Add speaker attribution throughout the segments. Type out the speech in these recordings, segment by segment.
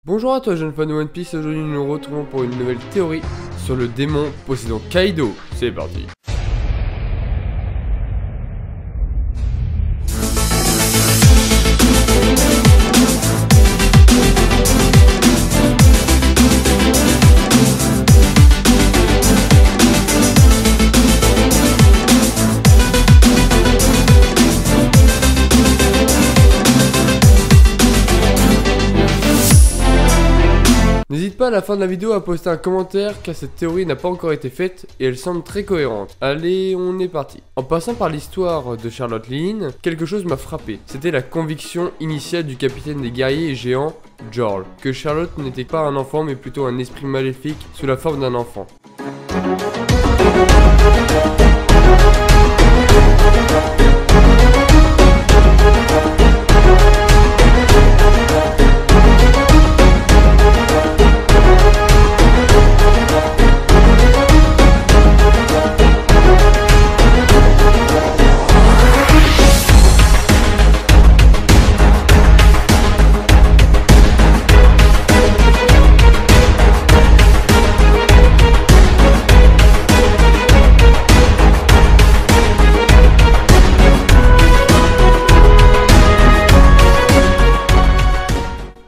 Speaker 1: Bonjour à toi jeune fan de One Piece, aujourd'hui nous nous retrouvons pour une nouvelle théorie sur le démon possédant Kaido. C'est parti. N'hésite pas à la fin de la vidéo à poster un commentaire car cette théorie n'a pas encore été faite et elle semble très cohérente. Allez, on est parti. En passant par l'histoire de Charlotte Lynn, quelque chose m'a frappé. C'était la conviction initiale du capitaine des guerriers et géants, Jorl, que Charlotte n'était pas un enfant mais plutôt un esprit maléfique sous la forme d'un enfant.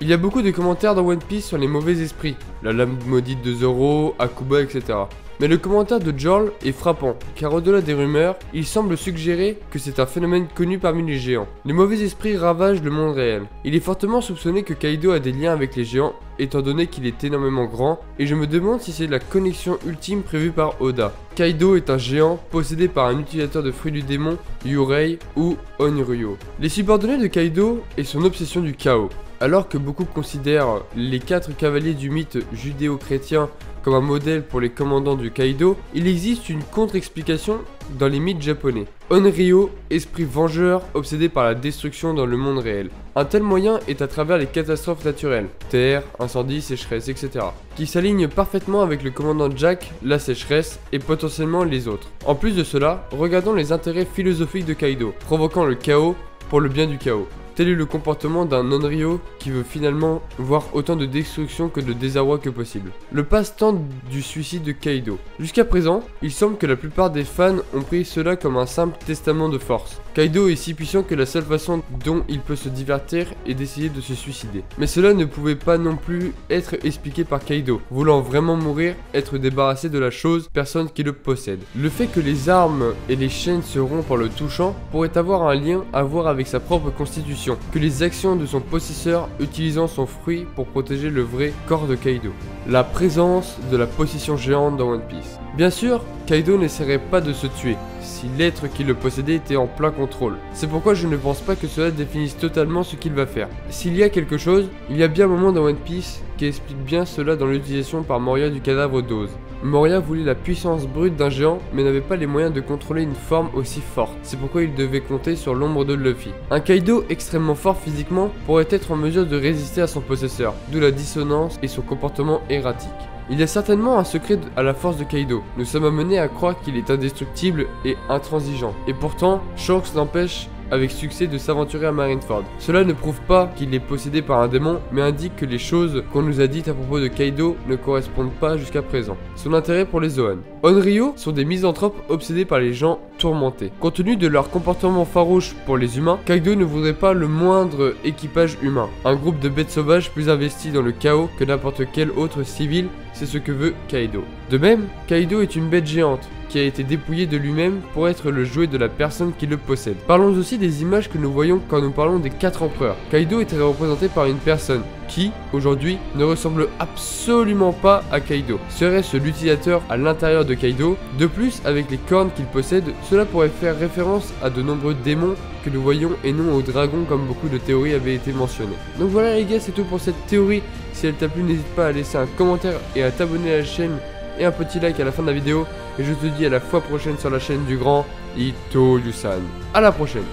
Speaker 1: Il y a beaucoup de commentaires dans One Piece sur les mauvais esprits, la lame maudite de Zoro, Akuba, etc. Mais le commentaire de Jorl est frappant, car au-delà des rumeurs, il semble suggérer que c'est un phénomène connu parmi les géants. Les mauvais esprits ravagent le monde réel. Il est fortement soupçonné que Kaido a des liens avec les géants, étant donné qu'il est énormément grand, et je me demande si c'est la connexion ultime prévue par Oda. Kaido est un géant possédé par un utilisateur de fruits du démon, Yurei ou Onryo. Les subordonnés de Kaido est son obsession du chaos. Alors que beaucoup considèrent les 4 cavaliers du mythe judéo-chrétien comme un modèle pour les commandants du Kaido, il existe une contre-explication dans les mythes japonais. Onryo, esprit vengeur obsédé par la destruction dans le monde réel. Un tel moyen est à travers les catastrophes naturelles, terre, incendie, sécheresse, etc. qui s'alignent parfaitement avec le commandant Jack, la sécheresse et potentiellement les autres. En plus de cela, regardons les intérêts philosophiques de Kaido, provoquant le chaos pour le bien du chaos. Tel est le comportement d'un Onryo qui veut finalement voir autant de destruction que de désarroi que possible. Le passe-temps du suicide de Kaido. Jusqu'à présent, il semble que la plupart des fans ont pris cela comme un simple testament de force. Kaido est si puissant que la seule façon dont il peut se divertir est d'essayer de se suicider. Mais cela ne pouvait pas non plus être expliqué par Kaido. Voulant vraiment mourir, être débarrassé de la chose, personne qui le possède. Le fait que les armes et les chaînes se rompent en le touchant pourrait avoir un lien à voir avec sa propre constitution. Que les actions de son possesseur utilisant son fruit pour protéger le vrai corps de Kaido. La présence de la possession géante dans One Piece. Bien sûr, Kaido n'essaierait pas de se tuer si l'être qui le possédait était en plein contrôle. C'est pourquoi je ne pense pas que cela définisse totalement ce qu'il va faire. S'il y a quelque chose, il y a bien un moment dans One Piece qui explique bien cela dans l'utilisation par Moria du cadavre d'Oz. Moria voulait la puissance brute d'un géant mais n'avait pas les moyens de contrôler une forme aussi forte. C'est pourquoi il devait compter sur l'ombre de Luffy. Un Kaido extrêmement fort physiquement pourrait être en mesure de résister à son possesseur, d'où la dissonance et son comportement erratique. Il y a certainement un secret à la force de Kaido. Nous sommes amenés à croire qu'il est indestructible et intransigeant. Et pourtant, Shanks l'empêche avec succès de s'aventurer à Marineford. Cela ne prouve pas qu'il est possédé par un démon, mais indique que les choses qu'on nous a dites à propos de Kaido ne correspondent pas jusqu'à présent. Son intérêt pour les Zoan. Onryo sont des misanthropes obsédés par les gens tourmentés. Compte tenu de leur comportement farouche pour les humains, Kaido ne voudrait pas le moindre équipage humain. Un groupe de bêtes sauvages plus investis dans le chaos que n'importe quel autre civil, c'est ce que veut Kaido. De même, Kaido est une bête géante qui a été dépouillé de lui-même pour être le jouet de la personne qui le possède. Parlons aussi des images que nous voyons quand nous parlons des 4 empereurs. Kaido était représenté par une personne qui, aujourd'hui, ne ressemble absolument pas à Kaido. Serait-ce l'utilisateur à l'intérieur de Kaido? De plus, avec les cornes qu'il possède, cela pourrait faire référence à de nombreux démons que nous voyons et non aux dragons comme beaucoup de théories avaient été mentionnées. Donc voilà les gars, c'est tout pour cette théorie. Si elle t'a plu, n'hésite pas à laisser un commentaire et à t'abonner à la chaîne et un petit like à la fin de la vidéo. Et je te dis à la fois prochaine sur la chaîne du grand Ito Yusan. À la prochaine.